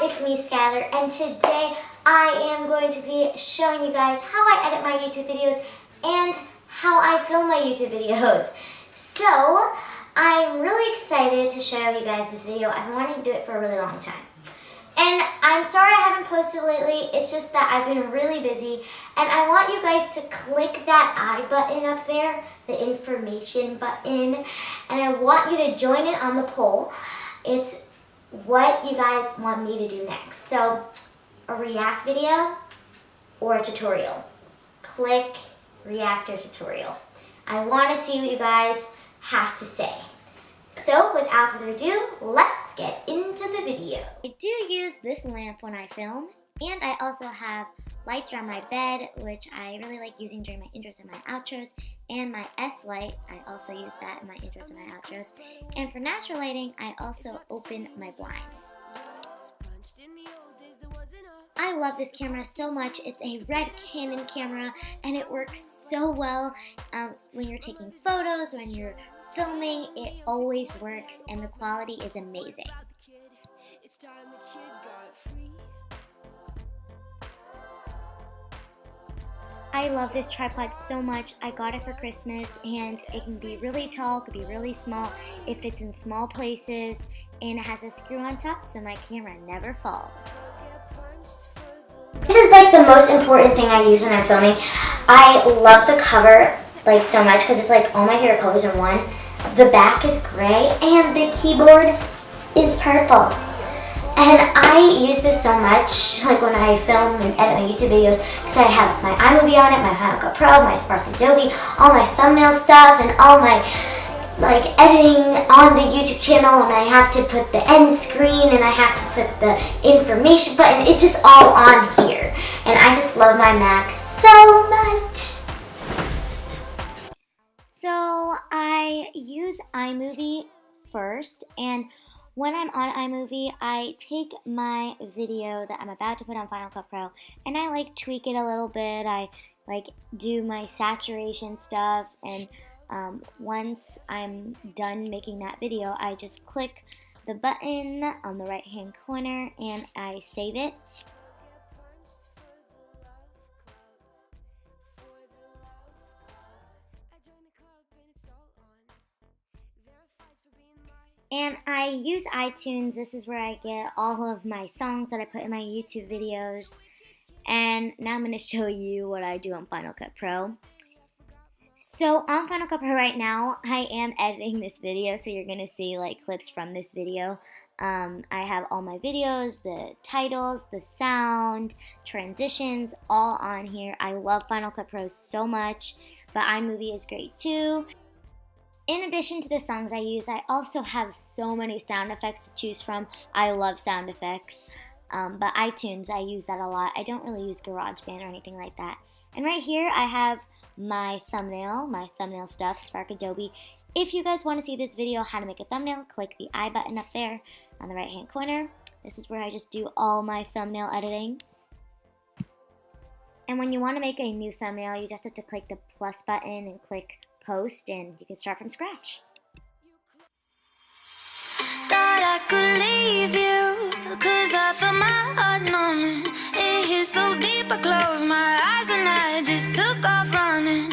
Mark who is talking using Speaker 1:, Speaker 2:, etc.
Speaker 1: it's me, Skylar, and today I am going to be showing you guys how I edit my YouTube videos and how I film my YouTube videos. So, I'm really excited to show you guys this video. I've been wanting to do it for a really long time. And I'm sorry I haven't posted lately, it's just that I've been really busy, and I want you guys to click that I button up there, the information button, and I want you to join in on the poll. It's what you guys want me to do next. So, a react video or a tutorial. Click react or tutorial. I want to see what you guys have to say. So, without further ado, let's get into the video. I do use this lamp when I film, and I also have lights around my bed, which I really like using during my intros and my outros, and my S light, I also use that in my intros and my outros. And for natural lighting, I also open my blinds. I love this camera so much. It's a red Canon camera, and it works so well when you're taking photos, when you're filming. It always works, and the quality is amazing. I love this tripod so much. I got it for Christmas, and it can be really tall, it can be really small. It fits in small places, and it has a screw on top so my camera never falls. This is like the most important thing I use when I'm filming. I love the cover like so much because it's like all my favorite colors in one. The back is gray and the keyboard is purple. And I use this so much, like when I film and edit my YouTube videos, because I have my iMovie on it, my Final Cut Pro, my Spark Adobe, all my thumbnail stuff, and all my like editing on the YouTube channel, and I have to put the end screen, and I have to put the information button. It's just all on here, and I just love my Mac so much. So I use iMovie first, and when I'm on iMovie, I take my video that I'm about to put on Final Cut Pro, and I like tweak it a little bit. I like do my saturation stuff, and once I'm done making that video, I just click the button on the right hand corner and I save it. And I use iTunes. This is where I get all of my songs that I put in my YouTube videos. And now I'm going to show you what I do on Final Cut Pro. So on Final Cut Pro right now, I am editing this video, so you're going to see like clips from this video. I have all my videos, the titles, the sound, transitions, all on here. I love Final Cut Pro so much, but iMovie is great too. In addition to the songs I use, I also have so many sound effects to choose from. I love sound effects, but iTunes, I use that a lot. I don't really use GarageBand or anything like that. And right here, I have my thumbnail stuff, Spark Adobe. If you guys want to see this video, how to make a thumbnail, click the I button up there on the right hand corner. This is where I just do all my thumbnail editing. And when you want to make a new thumbnail, you just have to click the plus button and click post, and you can start from scratch.
Speaker 2: Thought I could leave you, 'cause I felt my heart numbing. It hit so deep, I closed my eyes and I just took off running.